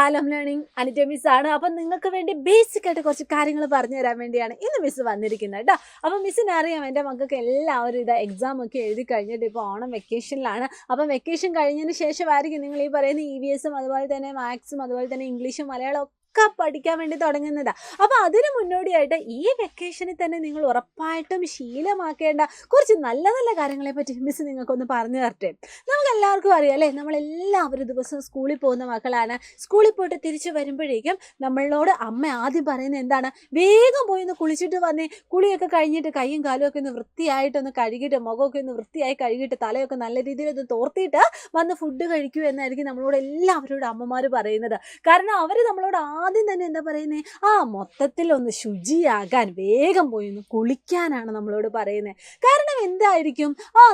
സാലം learning Anita miss ആണ്. അപ്പം നിങ്ങൾക്ക് വേണ്ടി ബേസിക് ആയിട്ട് കുറച്ച് കാര്യങ്ങൾ പറഞ്ഞു തരാൻ വേണ്ടിയാണ് ഇന്ന് മിസ് വന്നിരിക്കുന്നത് കേട്ടോ. അപ്പം മിസ്സിന് അറിയാം എൻ്റെ മക്കൾക്ക് എല്ലാവരും എക്സാം ഒക്കെ എഴുതി കഴിഞ്ഞിട്ട് ഇപ്പോൾ ഓണം വെക്കേഷനിലാണ്. അപ്പം വെക്കേഷൻ കഴിഞ്ഞതിന് ശേഷമായിരിക്കും നിങ്ങൾ ഈ പറയുന്ന EVS അതുപോലെ തന്നെ മാത്സും അതുപോലെ തന്നെ ഇംഗ്ലീഷും മലയാളം ഒക്കെ പഠിക്കാൻ വേണ്ടി തുടങ്ങുന്നതാണ്. അപ്പോൾ അതിന് മുന്നോടിയായിട്ട് ഈ വെക്കേഷനിൽ തന്നെ നിങ്ങൾ ഉറപ്പായിട്ടും ശീലമാക്കേണ്ട കുറച്ച് നല്ല നല്ല കാര്യങ്ങളെ പറ്റി മിസ് നിങ്ങൾക്കൊന്ന് പറഞ്ഞു തരട്ടെ. നമുക്കെല്ലാവർക്കും അറിയാം അല്ലേ, നമ്മളെല്ലാവരും ദിവസം സ്കൂളിൽ പോകുന്ന മക്കളാണ്. സ്കൂളിൽ പോയിട്ട് തിരിച്ച് വരുമ്പോഴേക്കും നമ്മളോട് അമ്മ ആദ്യം പറയുന്നത് എന്താണ്? വേഗം പോയി ഒന്ന് കുളിച്ചിട്ട് വന്നേ, കുളിയൊക്കെ കഴിഞ്ഞിട്ട് കൈയും കാലും ഒക്കെ ഒന്ന് വൃത്തിയായിട്ടൊന്ന് കഴുകിയിട്ട് മുഖമൊക്കെ ഒന്ന് വൃത്തിയായി കഴുകിയിട്ട് തലയൊക്കെ നല്ല രീതിയിൽ ഒന്ന് തോർത്തിയിട്ട് വന്ന് ഫുഡ് കഴിക്കൂ എന്നായിരിക്കും നമ്മളോട് എല്ലാവരോടും അമ്മമാർ പറയുന്നത്. കാരണം അവർ നമ്മളോട് ആദ്യം തന്നെ എന്താ പറയുന്നത്? മൊത്തത്തിൽ ഒന്ന് ശുചിയാകാൻ വേഗം പോയി ഒന്ന് കുളിക്കാനാണ് നമ്മളോട് പറയുന്നത്. കാരണം എന്തായിരിക്കും?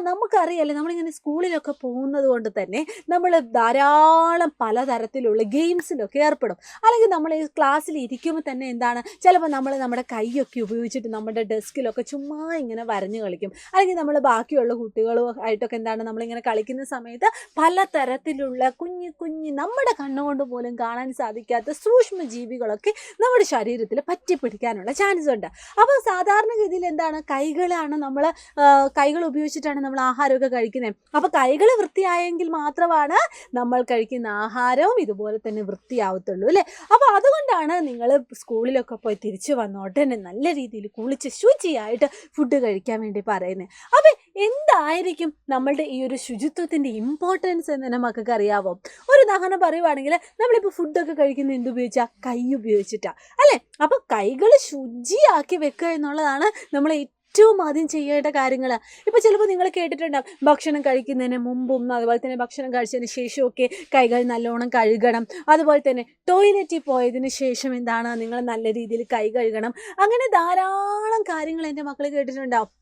നമുക്കറിയാലേ, നമ്മളിങ്ങനെ സ്കൂളിലൊക്കെ പോകുന്നത് കൊണ്ട് തന്നെ നമ്മൾ ധാരാളം പലതരത്തിലുള്ള ഗെയിംസിലൊക്കെ ഏർപ്പെടും. അല്ലെങ്കിൽ നമ്മൾ ഈ ക്ലാസ്സിൽ ഇരിക്കുമ്പോൾ തന്നെ എന്താണ്, ചിലപ്പോൾ നമ്മൾ നമ്മുടെ കൈയൊക്കെ ഉപയോഗിച്ചിട്ട് നമ്മുടെ ഡെസ്കിലൊക്കെ ചുമ്മാ ഇങ്ങനെ വരഞ്ഞു കളിക്കും. അല്ലെങ്കിൽ നമ്മൾ ബാക്കിയുള്ള കുട്ടികളുമായിട്ടൊക്കെ എന്താണ്, നമ്മളിങ്ങനെ കളിക്കുന്ന സമയത്ത് പലതരത്തിലുള്ള കുഞ്ഞു കുഞ്ഞ് നമ്മുടെ കണ്ണുകൊണ്ട് പോലും കാണാൻ സാധിക്കാത്ത സൂക്ഷ്മ ജീവികളൊക്കെ നമ്മുടെ ശരീരത്തിൽ പറ്റിപ്പിടിക്കാനുള്ള ചാൻസ് ഉണ്ട്. അപ്പോൾ സാധാരണഗതിയിൽ എന്താണ്, കൈകൾ ഉപയോഗിച്ചിട്ടാണ് നമ്മൾ ആഹാരമൊക്കെ കഴിക്കുന്നത്. അപ്പോൾ കൈകൾ വൃത്തിയായെങ്കിൽ മാത്രമാണ് നമ്മൾ കഴിക്കുന്ന ആഹാരവും ഇതുപോലെ തന്നെ വൃത്തിയാവത്തുള്ളൂ അല്ലേ. അപ്പോൾ അതുകൊണ്ടാണ് നിങ്ങൾ സ്കൂളിലൊക്കെ പോയി തിരിച്ചു വന്നോട്ടെ നല്ല രീതിയിൽ കുളിച്ച് ശുചിയായിട്ട് ഫുഡ് കഴിക്കാൻ വേണ്ടി പറയുന്നത്. അപ്പം എന്തായിരിക്കും നമ്മളുടെ ഈ ഒരു ശുചിത്വത്തിൻ്റെ ഇമ്പോർട്ടൻസ് എന്ന് നമുക്കൊക്കെ അറിയാവോ? ഒരു ഉദാഹരണം പറയുവാണെങ്കിൽ, നമ്മളിപ്പോൾ ഫുഡൊക്കെ കഴിക്കുന്നത് എന്തുപയോഗിച്ചാൽ? കൈ ഉപയോഗിച്ചിട്ടാണ് അല്ലേ. അപ്പോൾ കൈകൾ ശുചിയാക്കി വെക്കുക എന്നുള്ളതാണ് നമ്മൾ ഏറ്റവും ആദ്യം ചെയ്യേണ്ട കാര്യങ്ങൾ. ഇപ്പോൾ ചിലപ്പോൾ നിങ്ങൾ കേട്ടിട്ടുണ്ടാവും, ഭക്ഷണം കഴിക്കുന്നതിന് മുമ്പും അതുപോലെ തന്നെ ഭക്ഷണം കഴിച്ചതിന് ശേഷമൊക്കെ കൈകൾ നല്ലോണം കഴുകണം. അതുപോലെ തന്നെ ടോയ്ലറ്റിൽ പോയതിന് ശേഷം എന്താണ്, നിങ്ങൾ നല്ല രീതിയിൽ കൈ കഴുകണം. അങ്ങനെ ധാരാളം കാര്യങ്ങൾ എൻ്റെ മക്കൾ കേട്ടിട്ടുണ്ടാവും.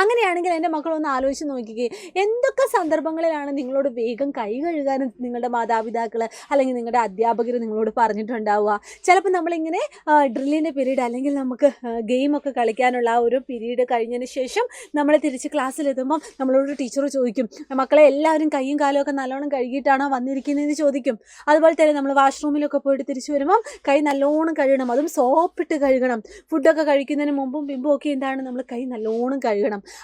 അങ്ങനെയാണെങ്കിൽ എൻ്റെ മക്കളൊന്ന് ആലോചിച്ച് നോക്കിക്കേ, എന്തൊക്കെ സന്ദർഭങ്ങളിലാണ് നിങ്ങളോട് വേഗം കൈ കഴുകാനും നിങ്ങളുടെ മാതാപിതാക്കൾ അല്ലെങ്കിൽ നിങ്ങളുടെ അധ്യാപകർ നിങ്ങളോട് പറഞ്ഞിട്ടുണ്ടാവുക. ചിലപ്പോൾ നമ്മളിങ്ങനെ ഡ്രില്ലിൻ്റെ പീരീഡ് അല്ലെങ്കിൽ നമുക്ക് ഗെയിമൊക്കെ കളിക്കാനുള്ള ആ ഒരു പീരീഡ് കഴിഞ്ഞതിന് ശേഷം നമ്മൾ തിരിച്ച് ക്ലാസ്സിലെത്തുമ്പം നമ്മളോട് ടീച്ചർ ചോദിക്കും, മക്കളെ എല്ലാവരും കൈയും കാലും ഒക്കെ നല്ലോണം കഴുകിയിട്ടാണോ വന്നിരിക്കുന്നതെന്ന് ചോദിക്കും. അതുപോലെ തന്നെ നമ്മൾ വാഷ്റൂമിലൊക്കെ പോയിട്ട് തിരിച്ച് വരുമ്പം കൈ നല്ലോണം കഴുകണം, അതും സോപ്പിട്ട് കഴുകണം. ഫുഡൊക്കെ കഴിക്കുന്നതിന് മുമ്പും പിമ്പും ഒക്കെ എന്താണ്, നമ്മൾ കൈ നല്ലോണം കഴുകണം.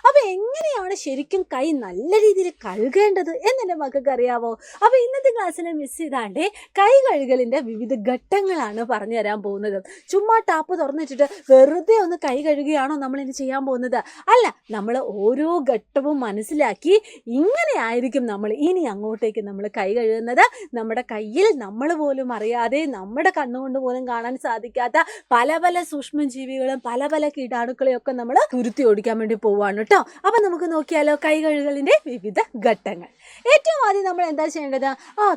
അപ്പോൾ എങ്ങനെയാണ് ശരിക്കും കൈ നല്ല രീതിയിൽ കഴുകേണ്ടത് എന്നെൻ്റെ മക്കൾക്ക് അറിയാവോ? അപ്പോൾ ഇന്നത്തെ ക്ലാസ്സിൽ മിസ് ചെയ്താണ്ടേ കൈ കഴുകലിൻ്റെ വിവിധ ഘട്ടങ്ങളാണ് പറഞ്ഞു തരാൻ പോകുന്നത്. ചുമ്മാ ടാപ്പ് തുറന്നിട്ടിട്ട് വെറുതെ ഒന്ന് കൈ കഴുകുകയാണോ നമ്മളിനി ചെയ്യാൻ പോകുന്നത്? അല്ല, നമ്മൾ ഓരോ ഘട്ടവും മനസ്സിലാക്കി ഇങ്ങനെ ആയിരിക്കും നമ്മൾ ഇനി അങ്ങോട്ടേക്ക് നമ്മൾ കൈ കഴുകുന്നത്. നമ്മുടെ കയ്യിൽ നമ്മൾ പോലും അറിയാതെ നമ്മുടെ കണ്ണുകൊണ്ട് പോലും കാണാൻ സാധിക്കാത്ത പല പല സൂക്ഷ്മജീവികളും പല പല കീടാണുക്കളെയും ഒക്കെ നമ്മൾ തുരുത്തി ഓടിക്കാൻ വേണ്ടി പോവാണ് കേട്ടോ. അപ്പം നമുക്ക് നോക്കിയാലോ കൈ കഴുകലിൻ്റെ വിവിധ ഘട്ടങ്ങൾ. ഏറ്റവും ആദ്യം നമ്മൾ എന്താ ചെയ്യേണ്ടത്?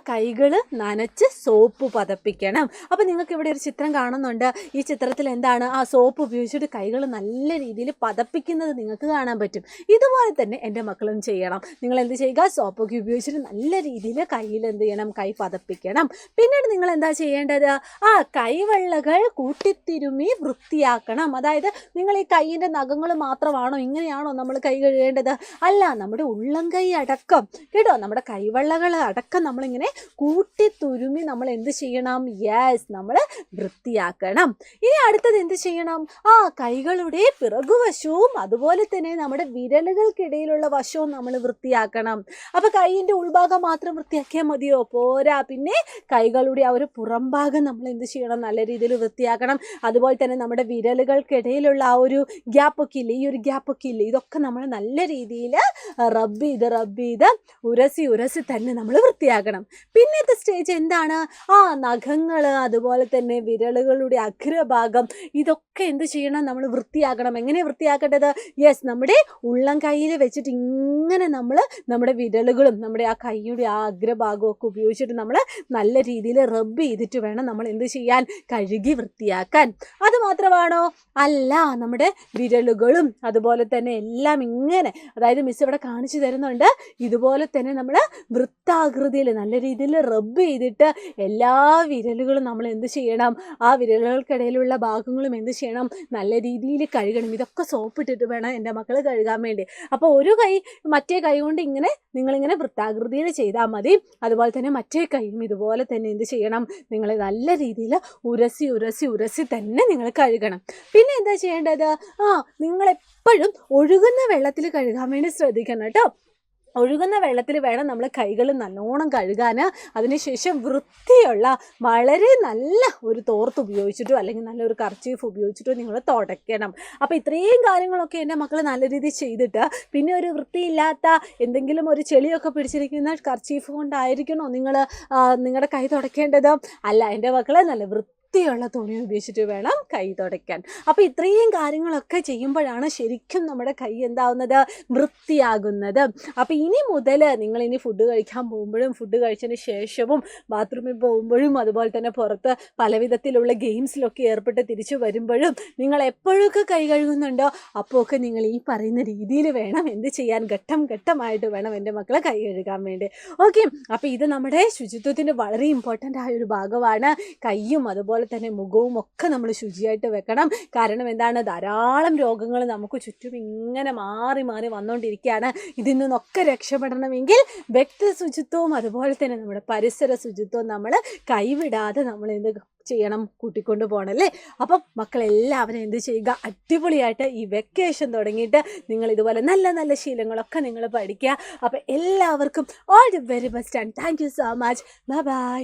കൈകൾ നനച്ച് സോപ്പ് പതപ്പിക്കണം. അപ്പം നിങ്ങൾക്ക് ഇവിടെ ഒരു ചിത്രം കാണുന്നുണ്ട്. ഈ ചിത്രത്തിൽ എന്താണ്, സോപ്പ് ഉപയോഗിച്ചിട്ട് കൈകൾ നല്ല രീതിയിൽ പതപ്പിക്കുന്നത് നിങ്ങൾക്ക് കാണാൻ പറ്റും. ഇതുപോലെ തന്നെ എൻ്റെ മക്കളും ചെയ്യണം. നിങ്ങൾ എന്ത് ചെയ്യുക? സോപ്പൊക്കെ ഉപയോഗിച്ചിട്ട് നല്ല രീതിയിൽ കയ്യിൽ എന്ത് ചെയ്യണം? കൈ പതപ്പിക്കണം. പിന്നീട് നിങ്ങൾ എന്താ ചെയ്യേണ്ടത്? കൈവെള്ളകൾ കൂട്ടിത്തിരുമി വൃത്തിയാക്കണം. അതായത് നിങ്ങൾ ഈ കൈയിൻ്റെ നഖങ്ങൾ മാത്രമാണോ, ഇങ്ങനെയാണോ നമ്മൾ കൈ കഴുകേണ്ടത്? അല്ല, നമ്മുടെ ഉള്ളം കൈ അടക്കം കേട്ടോ, നമ്മുടെ കൈവെള്ളകൾ അടക്കം നമ്മളിങ്ങനെ കൂട്ടിത്തുരുമി നമ്മൾ എന്ത് ചെയ്യണം? നമ്മൾ വൃത്തിയാക്കണം. ഇനി അടുത്തത് എന്ത് ചെയ്യണം? കൈകളുടെ പിറകുവശവും അതുപോലെ തന്നെ നമ്മുടെ വിരലുകൾക്കിടയിലുള്ള വശവും നമ്മൾ വൃത്തിയാക്കണം. അപ്പോൾ കൈയിൻ്റെ ഉൾഭാഗം മാത്രം വൃത്തിയാക്കിയാൽ മതിയോ? പോരാ, പിന്നെ കൈകളുടെ ആ ഒരു പുറം ഭാഗം നമ്മൾ എന്ത് ചെയ്യണം? നല്ല രീതിയിൽ വൃത്തിയാക്കണം. അതുപോലെ തന്നെ നമ്മുടെ വിരലുകൾക്കിടയിലുള്ള ആ ഒരു ഗ്യാപ്പൊക്കെ ഇല്ലേ, ഈ ഒരു ഗ്യാപ്പൊക്കെ ഇല്ലേ, ഇതൊക്കെ നമ്മൾ നല്ല രീതിയിൽ റബ്ബ് ചെയ്ത് ഉരസി തന്നെ നമ്മൾ വൃത്തിയാക്കണം. പിന്നത്തെ സ്റ്റേജ് എന്താണ്? നഖങ്ങൾ അതുപോലെ തന്നെ വിരലുകളുടെ അഗ്രഭാഗം ഇതൊക്കെ എന്ത് ചെയ്യണം? നമ്മൾ വൃത്തിയാക്കണം. എങ്ങനെ വൃത്തിയാക്കേണ്ടത്? നമ്മുടെ ഉള്ളം കയ്യിൽ വെച്ചിട്ട് ഇങ്ങനെ നമ്മൾ നമ്മുടെ വിരലുകളും നമ്മുടെ ആ കൈയുടെ ആ അഗ്രഭാഗവും ഒക്കെ ഉപയോഗിച്ചിട്ട് നമ്മൾ നല്ല രീതിയിൽ റബ്ബ് ചെയ്തിട്ട് വേണം നമ്മൾ എന്ത് ചെയ്യാൻ? കഴുകി വൃത്തിയാക്കാൻ. അത് മാത്രമാണോ? അല്ല, നമ്മുടെ വിരലുകളും അതുപോലെ തന്നെ തന്നെ എല്ലാം ഇങ്ങനെ, അതായത് മിസ് ഇവിടെ കാണിച്ചു തരുന്നുണ്ട്, ഇതുപോലെ തന്നെ നമ്മൾ വൃത്താകൃതിയിൽ നല്ല രീതിയിൽ റബ്ബ് ചെയ്തിട്ട് എല്ലാ വിരലുകളും നമ്മൾ എന്ത് ചെയ്യണം, ആ വിരലുകൾക്കിടയിലുള്ള ഭാഗങ്ങളും എന്ത് ചെയ്യണം, നല്ല രീതിയിൽ കഴുകണം. ഇതൊക്കെ സോപ്പിട്ടിട്ട് വേണം എൻ്റെ മക്കൾ കഴുകാൻ വേണ്ടി. അപ്പോൾ ഒരു കൈ മറ്റേ കൈ കൊണ്ട് ഇങ്ങനെ നിങ്ങളിങ്ങനെ വൃത്താകൃതിയിൽ ചെയ്താൽ മതി. അതുപോലെ തന്നെ മറ്റേ കൈയും ഇതുപോലെ തന്നെ എന്ത് ചെയ്യണം, നിങ്ങൾ നല്ല രീതിയിൽ ഉരസി ഉരസി ഉരസി തന്നെ നിങ്ങൾ കഴുകണം. പിന്നെ എന്താ ചെയ്യേണ്ടത്, നിങ്ങളെപ്പോഴും ഒഴുകുന്ന വെള്ളത്തിൽ കഴുകാൻ വേണ്ടി ശ്രദ്ധിക്കണം കേട്ടോ. ഒഴുകുന്ന വെള്ളത്തിൽ വേണം നമ്മൾ കൈകൾ നല്ലോണം കഴുകാൻ. അതിനുശേഷം വൃത്തിയുള്ള വളരെ നല്ല ഒരു തോർത്ത് ഉപയോഗിച്ചിട്ടോ അല്ലെങ്കിൽ നല്ലൊരു കർച്ചീഫ് ഉപയോഗിച്ചിട്ടോ നിങ്ങൾ തുടയ്ക്കണം. അപ്പോൾ ഇത്രയും കാര്യങ്ങളൊക്കെ എൻ്റെ മക്കൾ നല്ല രീതിയിൽ ചെയ്തിട്ട് പിന്നെ ഒരു വൃത്തിയില്ലാത്ത എന്തെങ്കിലും ഒരു ചെളിയൊക്കെ പിടിച്ചിരിക്കുന്ന കർച്ചീഫ് കൊണ്ടായിരിക്കണോ നിങ്ങൾ നിങ്ങളുടെ കൈ തുടയ്ക്കേണ്ടത്? അല്ല, എൻ്റെ മക്കൾ നല്ല വൃത്തിയുള്ള തുണി ഉപയോഗിച്ചിട്ട് വേണം കൈ തുടയ്ക്കാൻ. അപ്പോൾ ഇത്രയും കാര്യങ്ങളൊക്കെ ചെയ്യുമ്പോഴാണ് ശരിക്കും നമ്മുടെ കൈ എന്താവുന്നത്, വൃത്തിയാകുന്നത്. അപ്പോൾ ഇനി മുതൽ നിങ്ങളിനി ഫുഡ് കഴിക്കാൻ പോകുമ്പോഴും ഫുഡ് കഴിച്ചതിന് ശേഷവും ബാത്റൂമിൽ പോകുമ്പോഴും അതുപോലെ തന്നെ പുറത്ത് പല വിധത്തിലുള്ള ഗെയിംസിലൊക്കെ ഏർപ്പെട്ട് തിരിച്ചു വരുമ്പോഴും നിങ്ങൾ എപ്പോഴൊക്കെ കൈ കഴുകുന്നുണ്ടോ അപ്പോൾ ഒക്കെ നിങ്ങൾ ഈ പറയുന്ന രീതിയിൽ വേണം എന്ത് ചെയ്യാൻ, ഘട്ടം ഘട്ടമായിട്ട് വേണം എൻ്റെ മക്കളെ കൈ കഴുകാൻ വേണ്ടി. ഓക്കെ, അപ്പോൾ ഇത് നമ്മുടെ ശുചിത്വത്തിൻ്റെ വളരെ ഇമ്പോർട്ടൻ്റ് ആയ ഒരു ഭാഗമാണ്. കൈയും അതുപോലെ തന്നെ മുഖവും ഒക്കെ നമ്മൾ ശുചിയായിട്ട് വെക്കണം. കാരണം എന്താണ്, ധാരാളം രോഗങ്ങൾ നമുക്ക് ചുറ്റും ഇങ്ങനെ മാറി മാറി വന്നുകൊണ്ടിരിക്കുകയാണ്. ഇതിൽ നിന്നൊക്കെ രക്ഷപ്പെടണമെങ്കിൽ വ്യക്തി ശുചിത്വവും അതുപോലെ തന്നെ നമ്മുടെ പരിസര ശുചിത്വവും നമ്മൾ കൈവിടാതെ നമ്മൾ എന്ത് ചെയ്യണം, കൂട്ടിക്കൊണ്ട് പോകണമല്ലേ. അപ്പം മക്കളെല്ലാവരും എന്ത് ചെയ്യുക, അടിപൊളിയായിട്ട് ഈ വെക്കേഷൻ തുടങ്ങിയിട്ട് നിങ്ങൾ ഇതുപോലെ നല്ല നല്ല ശീലങ്ങളൊക്കെ നിങ്ങൾ പഠിക്കുക. അപ്പം എല്ലാവർക്കും all the very best and thank you so much. Bye bye.